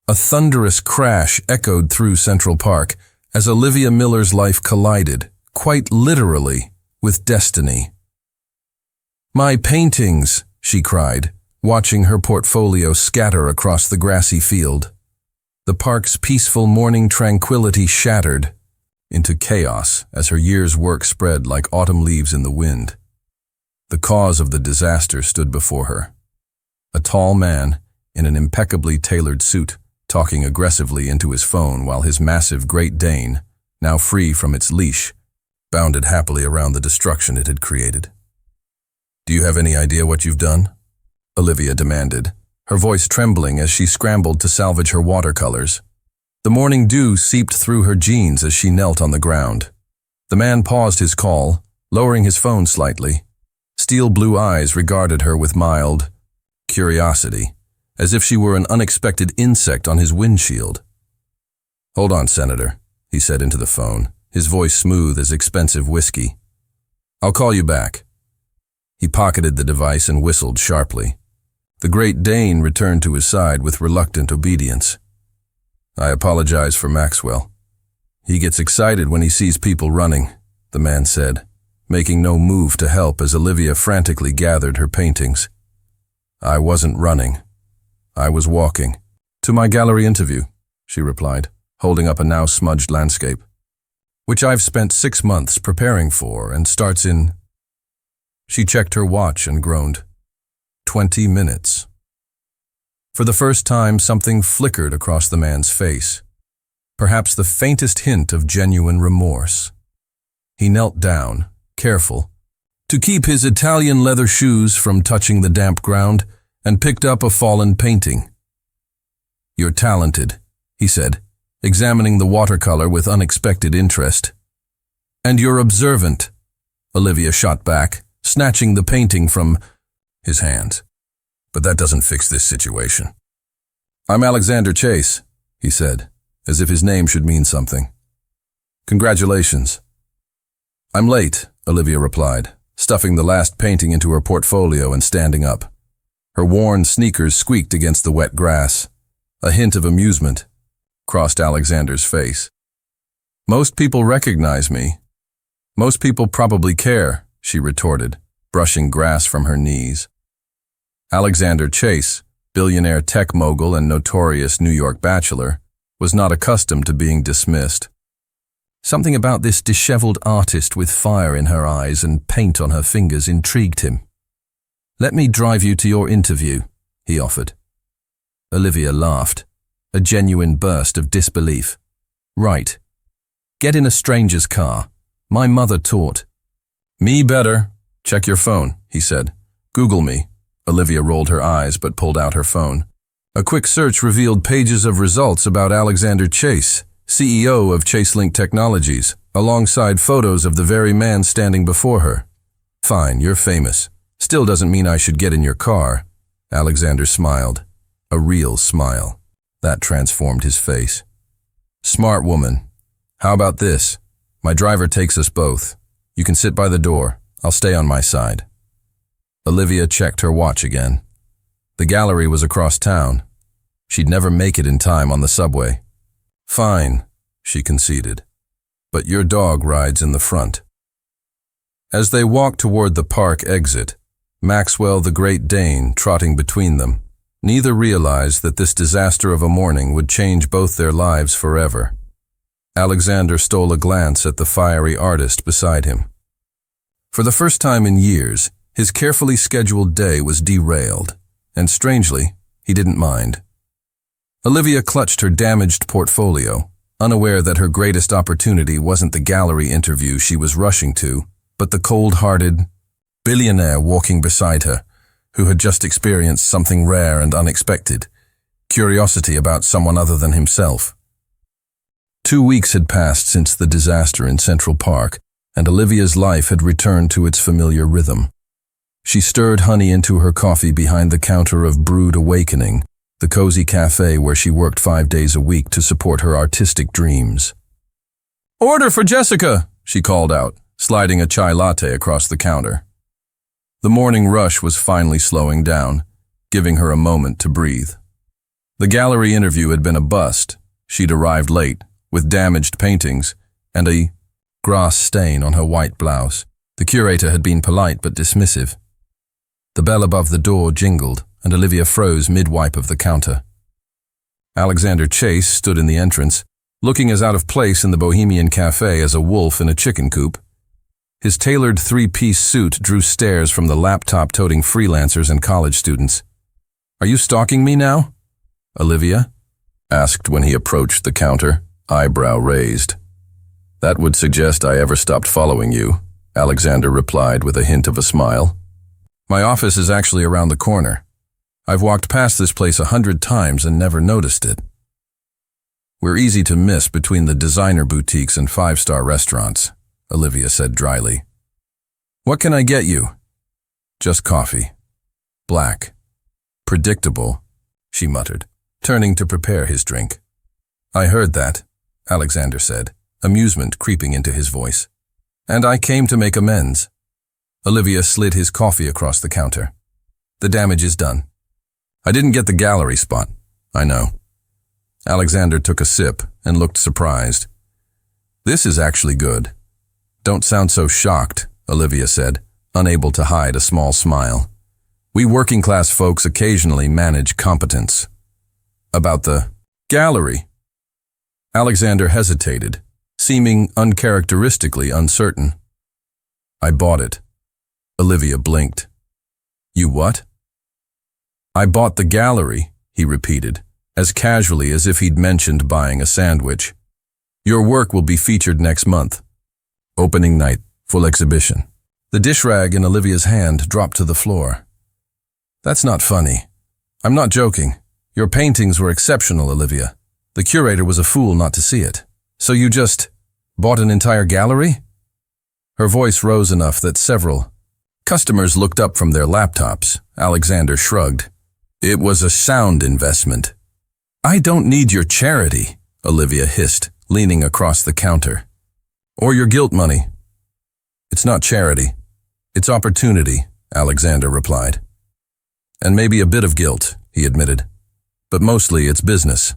A thunderous crash echoed through Central Park as Olivia Miller's life collided, quite literally, with destiny. "My paintings," she cried, watching her portfolio scatter across the grassy field. The park's peaceful morning tranquility shattered into chaos as her year's work spread like autumn leaves in the wind. The cause of the disaster stood before her. A tall man in an impeccably tailored suit, talking aggressively into his phone while his massive Great Dane, now free from its leash, bounded happily around the destruction it had created. "Do you have any idea what you've done?" Olivia demanded, her voice trembling as she scrambled to salvage her watercolors. The morning dew seeped through her jeans as she knelt on the ground. The man paused his call, lowering his phone slightly. Steel blue eyes regarded her with mild curiosity, as if she were an unexpected insect on his windshield. "Hold on, Senator," he said into the phone, his voice smooth as expensive whiskey. "I'll call you back." He pocketed the device and whistled sharply. The Great Dane returned to his side with reluctant obedience. "I apologize for Maxwell. He gets excited when he sees people running," the man said, making no move to help as Olivia frantically gathered her paintings. "I wasn't running. I was walking." "To my gallery interview," she replied, holding up a now smudged landscape, "which I've spent 6 months preparing for and starts in—" She checked her watch and groaned. 20 minutes. For the first time, something flickered across the man's face, perhaps the faintest hint of genuine remorse. He knelt down, careful, to keep his Italian leather shoes from touching the damp ground, and picked up a fallen painting. "You're talented," he said, examining the watercolor with unexpected interest. "And you're observant," Olivia shot back, snatching the painting from his hands. "But that doesn't fix this situation." "I'm Alexander Chase," he said, as if his name should mean something. "Congratulations." "I'm late," Olivia replied, stuffing the last painting into her portfolio and standing up. Her worn sneakers squeaked against the wet grass. A hint of amusement crossed Alexander's face. "Most people recognize me. Most people probably care," she retorted, brushing grass from her knees. Alexander Chase, billionaire tech mogul and notorious New York bachelor, was not accustomed to being dismissed. Something about this disheveled artist with fire in her eyes and paint on her fingers intrigued him. "Let me drive you to your interview," he offered. Olivia laughed, a genuine burst of disbelief. "Right. Get in a stranger's car. My mother taught." "Me better. Check your phone," he said. "Google me." Olivia rolled her eyes but pulled out her phone. A quick search revealed pages of results about Alexander Chase, CEO of ChaseLink Technologies, alongside photos of the very man standing before her. "Fine, you're famous. Still doesn't mean I should get in your car." Alexander smiled. A real smile. That transformed his face. "Smart woman. How about this? My driver takes us both. You can sit by the door. I'll stay on my side." Olivia checked her watch again. The gallery was across town. She'd never make it in time on the subway. "Fine," she conceded. "But your dog rides in the front." As they walked toward the park exit, Maxwell the Great Dane trotting between them, neither realized that this disaster of a morning would change both their lives forever. Alexander stole a glance at the fiery artist beside him. For the first time in years, his carefully scheduled day was derailed, and strangely, he didn't mind. Olivia clutched her damaged portfolio, unaware that her greatest opportunity wasn't the gallery interview she was rushing to, but the cold-hearted billionaire walking beside her, who had just experienced something rare and unexpected, curiosity about someone other than himself. 2 weeks had passed since the disaster in Central Park, and Olivia's life had returned to its familiar rhythm. She stirred honey into her coffee behind the counter of Brewed Awakening, the cozy cafe where she worked 5 days a week to support her artistic dreams. "Order for Jessica," she called out, sliding a chai latte across the counter. The morning rush was finally slowing down, giving her a moment to breathe. The gallery interview had been a bust. She'd arrived late, with damaged paintings, and a grass stain on her white blouse. The curator had been polite but dismissive. The bell above the door jingled, and Olivia froze mid-wipe of the counter. Alexander Chase stood in the entrance, looking as out of place in the Bohemian Cafe as a wolf in a chicken coop. His tailored three-piece suit drew stares from the laptop-toting freelancers and college students. "Are you stalking me now?" Olivia asked when he approached the counter, eyebrow raised. "That would suggest I ever stopped following you," Alexander replied with a hint of a smile. "My office is actually around the corner. I've walked past this place 100 times and never noticed it. We're easy to miss between the designer boutiques and five-star restaurants," Olivia said dryly. "What can I get you?" "Just coffee. Black. Predictable," she muttered, turning to prepare his drink. "I heard that," Alexander said, amusement creeping into his voice. "And I came to make amends." Olivia slid his coffee across the counter. "The damage is done. I didn't get the gallery spot." "I know." Alexander took a sip and looked surprised. "This is actually good." "Don't sound so shocked," Olivia said, unable to hide a small smile. "We working-class folks occasionally manage competence." "About the gallery?" Alexander hesitated, seeming uncharacteristically uncertain. "I bought it." Olivia blinked. "You what?" "I bought the gallery," he repeated, as casually as if he'd mentioned buying a sandwich. "Your work will be featured next month. Opening night, full exhibition." The dish rag in Olivia's hand dropped to the floor. "That's not funny. I'm not joking. Your paintings were exceptional, Olivia. The curator was a fool not to see it. So you just bought an entire gallery?" Her voice rose enough that several customers looked up from their laptops. Alexander shrugged. "It was a sound investment." "I don't need your charity," Olivia hissed, leaning across the counter. "Or your guilt money." "It's not charity. It's opportunity," Alexander replied. "And maybe a bit of guilt," he admitted. "But mostly it's business.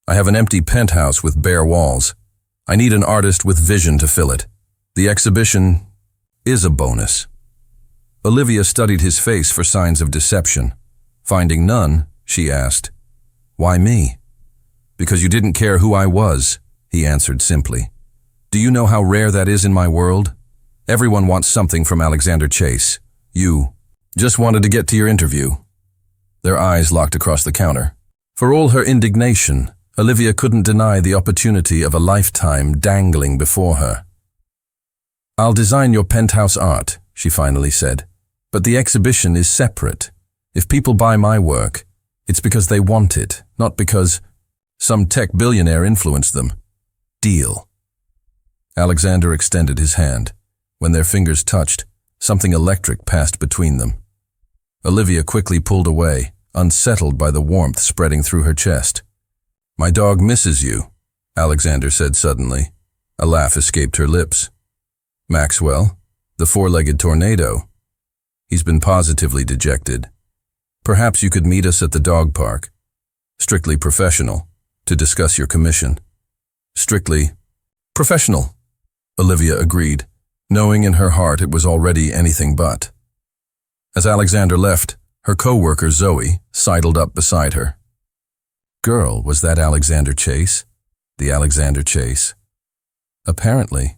I have an empty penthouse with bare walls. I need an artist with vision to fill it. The exhibition is a bonus." Olivia studied his face for signs of deception. Finding none, she asked, "Why me?" "Because you didn't care who I was," he answered simply. "Do you know how rare that is in my world? Everyone wants something from Alexander Chase. You just wanted to get to your interview." Their eyes locked across the counter. For all her indignation, Olivia couldn't deny the opportunity of a lifetime dangling before her. "I'll design your penthouse art," she finally said, "but the exhibition is separate. If people buy my work, it's because they want it, not because some tech billionaire influenced them. Deal." Alexander extended his hand. When their fingers touched, something electric passed between them. Olivia quickly pulled away, unsettled by the warmth spreading through her chest. "My dog misses you," Alexander said suddenly. A laugh escaped her lips. "Maxwell, the four-legged tornado. He's been positively dejected. Perhaps you could meet us at the dog park. Strictly professional, to discuss your commission." "Strictly professional," Olivia agreed, knowing in her heart it was already anything but. As Alexander left, her co-worker Zoe sidled up beside her. "Girl, was that Alexander Chase? The Alexander Chase?" "Apparently,"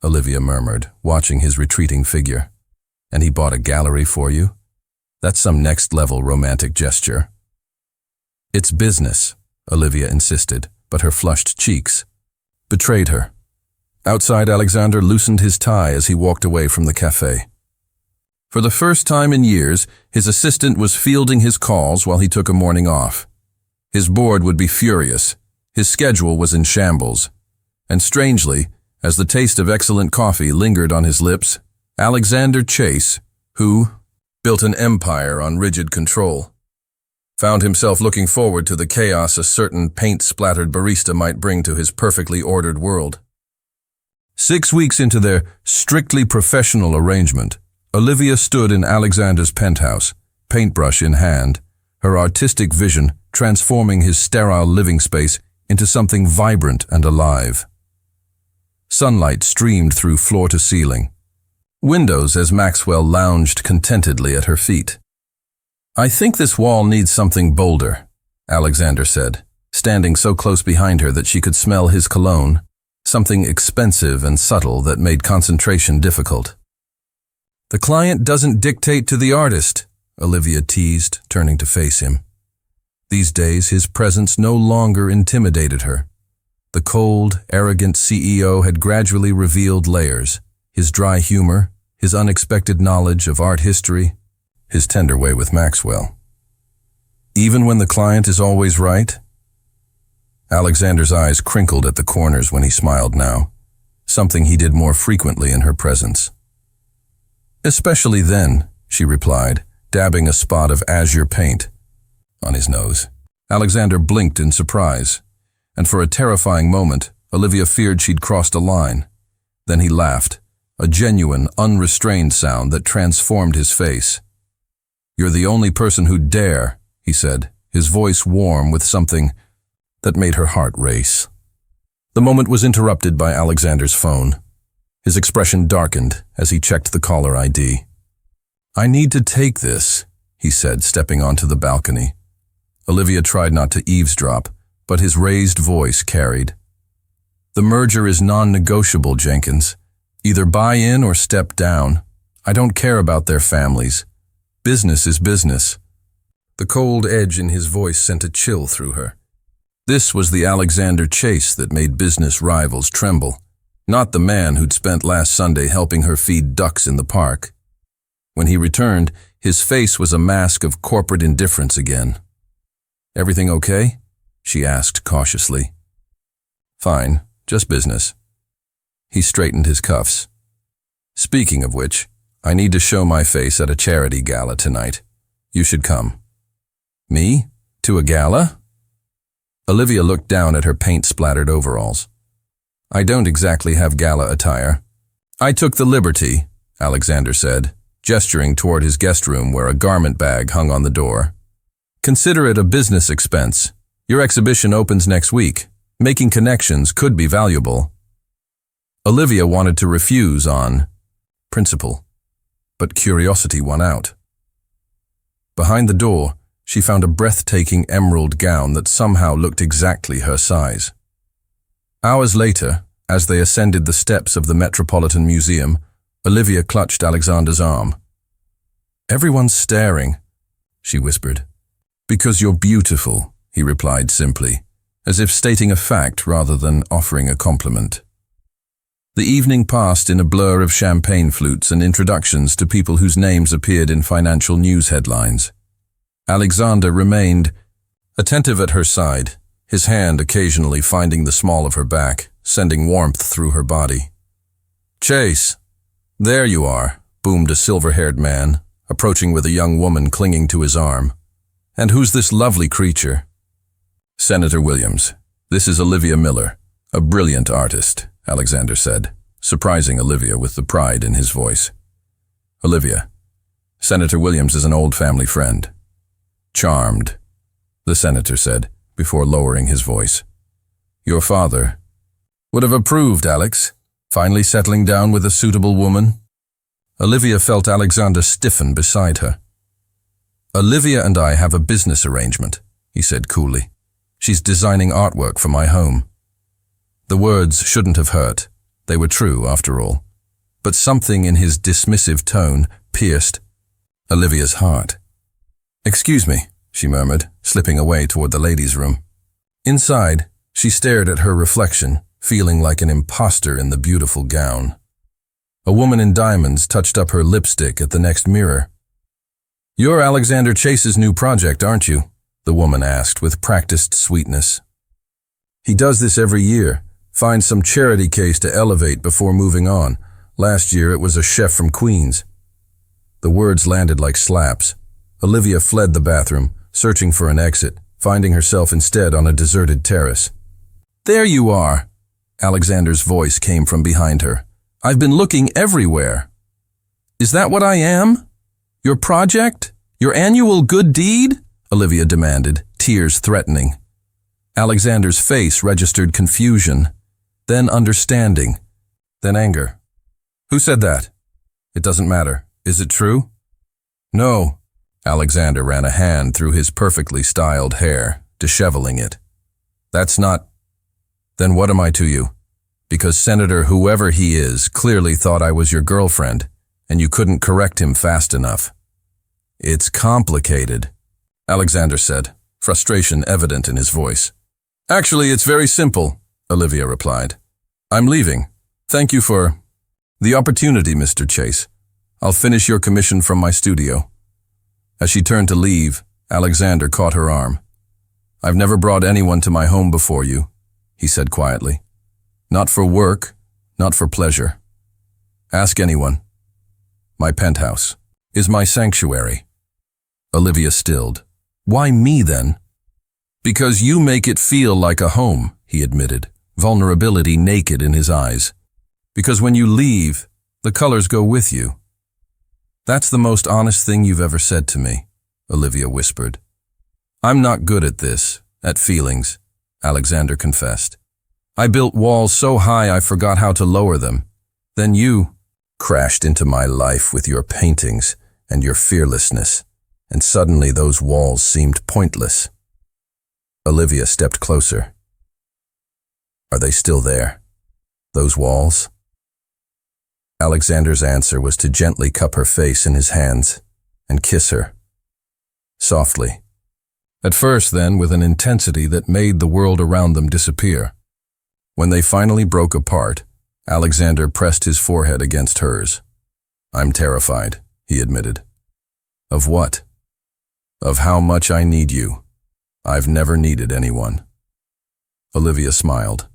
Olivia murmured, watching his retreating figure. "And he bought a gallery for you? That's some next-level romantic gesture." "It's business," Olivia insisted, but her flushed cheeks betrayed her. Outside, Alexander loosened his tie as he walked away from the cafe. For the first time in years, his assistant was fielding his calls while he took a morning off. His board would be furious. His schedule was in shambles. And strangely, as the taste of excellent coffee lingered on his lips, Alexander Chase, who built an empire on rigid control, found himself looking forward to the chaos a certain paint-splattered barista might bring to his perfectly ordered world. 6 weeks into their strictly professional arrangement, Olivia stood in Alexander's penthouse, paintbrush in hand, her artistic vision transforming his sterile living space into something vibrant and alive. Sunlight streamed through floor to ceiling. Windows as Maxwell lounged contentedly at her feet. "I think this wall needs something bolder," Alexander said, standing so close behind her that she could smell his cologne, something expensive and subtle that made concentration difficult. "The client doesn't dictate to the artist," Olivia teased, turning to face him. These days, his presence no longer intimidated her. The cold, arrogant CEO had gradually revealed layers: his dry humor, his unexpected knowledge of art history, his tender way with Maxwell. "Even when the client is always right?" Alexander's eyes crinkled at the corners when he smiled now, something he did more frequently in her presence. "Especially then," she replied, dabbing a spot of azure paint on his nose. Alexander blinked in surprise, and for a terrifying moment, Olivia feared she'd crossed a line. Then he laughed, a genuine, unrestrained sound that transformed his face. "You're the only person who'd dare," he said, his voice warm with something that made her heart race. The moment was interrupted by Alexander's phone. His expression darkened as he checked the caller ID. "I need to take this," he said, stepping onto the balcony. Olivia tried not to eavesdrop, but his raised voice carried. "The merger is non-negotiable, Jenkins. Either buy in or step down. I don't care about their families. Business is business." The cold edge in his voice sent a chill through her. This was the Alexander Chase that made business rivals tremble, not the man who'd spent last Sunday helping her feed ducks in the park. When he returned, his face was a mask of corporate indifference again. "Everything okay?" she asked cautiously. "Fine, just business." He straightened his cuffs. "Speaking of which, I need to show my face at a charity gala tonight. You should come." "Me? To a gala?" Olivia looked down at her paint-splattered overalls. "I don't exactly have gala attire." "I took the liberty," Alexander said, gesturing toward his guest room where a garment bag hung on the door. "Consider it a business expense. Your exhibition opens next week. Making connections could be valuable." Olivia wanted to refuse on principle, but curiosity won out. Behind the door, she found a breathtaking emerald gown that somehow looked exactly her size. Hours later, as they ascended the steps of the Metropolitan Museum, Olivia clutched Alexander's arm. "Everyone's staring," she whispered. "Because you're beautiful," he replied simply, as if stating a fact rather than offering a compliment. The evening passed in a blur of champagne flutes and introductions to people whose names appeared in financial news headlines. Alexander remained attentive at her side, his hand occasionally finding the small of her back, sending warmth through her body. "Chase, there you are," boomed a silver-haired man, approaching with a young woman clinging to his arm. "And who's this lovely creature?" "Senator Williams. This is Olivia Miller, a brilliant artist," Alexander said, surprising Olivia with the pride in his voice. "Olivia, Senator Williams is an old family friend." "Charmed," the senator said, before lowering his voice. "Your father would have approved, Alex, finally settling down with a suitable woman." Olivia felt Alexander stiffen beside her. "Olivia and I have a business arrangement," he said coolly. "She's designing artwork for my home." The words shouldn't have hurt. They were true, after all. But something in his dismissive tone pierced Olivia's heart. "Excuse me," she murmured, slipping away toward the ladies' room. Inside, she stared at her reflection, feeling like an imposter in the beautiful gown. A woman in diamonds touched up her lipstick at the next mirror. "You're Alexander Chase's new project, aren't you?" the woman asked with practiced sweetness. "He does this every year. Finds some charity case to elevate before moving on. Last year it was a chef from Queens." The words landed like slaps. Olivia fled the bathroom, searching for an exit, finding herself instead on a deserted terrace. "There you are!" Alexander's voice came from behind her. "I've been looking everywhere." "Is that what I am? Your project? Your annual good deed?" Olivia demanded, tears threatening. Alexander's face registered confusion, then understanding, then anger. Who said that? It doesn't matter. Is it true? No. Alexander ran a hand through his perfectly styled hair, disheveling it. That's not… Then what am I to you? Because Senator whoever he is clearly thought I was your girlfriend, and you couldn't correct him fast enough. It's complicated, Alexander said, frustration evident in his voice. Actually, it's very simple, Olivia replied. I'm leaving. Thank you for the opportunity, Mr. Chase. I'll finish your commission from my studio. As she turned to leave, Alexander caught her arm. I've never brought anyone to my home before you, he said quietly. Not for work, not for pleasure. Ask anyone. My penthouse is my sanctuary. Olivia stilled. Why me then? Because you make it feel like a home, he admitted, vulnerability naked in his eyes. Because when you leave, the colors go with you. That's the most honest thing you've ever said to me, Olivia whispered. I'm not good at this, at feelings, Alexander confessed. I built walls so high I forgot how to lower them. Then you crashed into my life with your paintings and your fearlessness, and suddenly those walls seemed pointless. Olivia stepped closer. Are they still there? Those walls? Alexander's answer was to gently cup her face in his hands and kiss her. Softly. At first, then, with an intensity that made the world around them disappear. When they finally broke apart, Alexander pressed his forehead against hers. I'm terrified, he admitted. Of what? Of how much I need you. I've never needed anyone. Olivia smiled.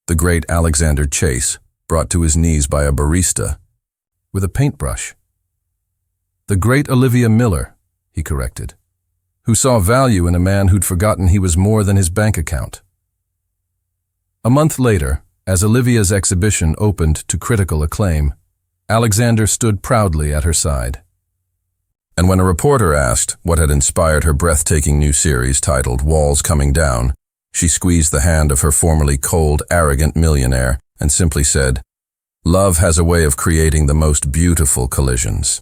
The great Alexander Chase, brought to his knees by a barista, with a paintbrush. The great Olivia Miller, he corrected, who saw value in a man who'd forgotten he was more than his bank account. A month later, as Olivia's exhibition opened to critical acclaim, Alexander stood proudly at her side. And when a reporter asked what had inspired her breathtaking new series titled Walls Coming Down, she squeezed the hand of her formerly cold, arrogant millionaire and simply said, Love has a way of creating the most beautiful collisions.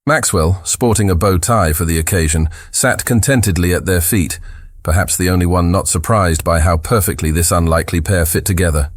Maxwell, sporting a bow tie for the occasion, sat contentedly at their feet, perhaps the only one not surprised by how perfectly this unlikely pair fit together.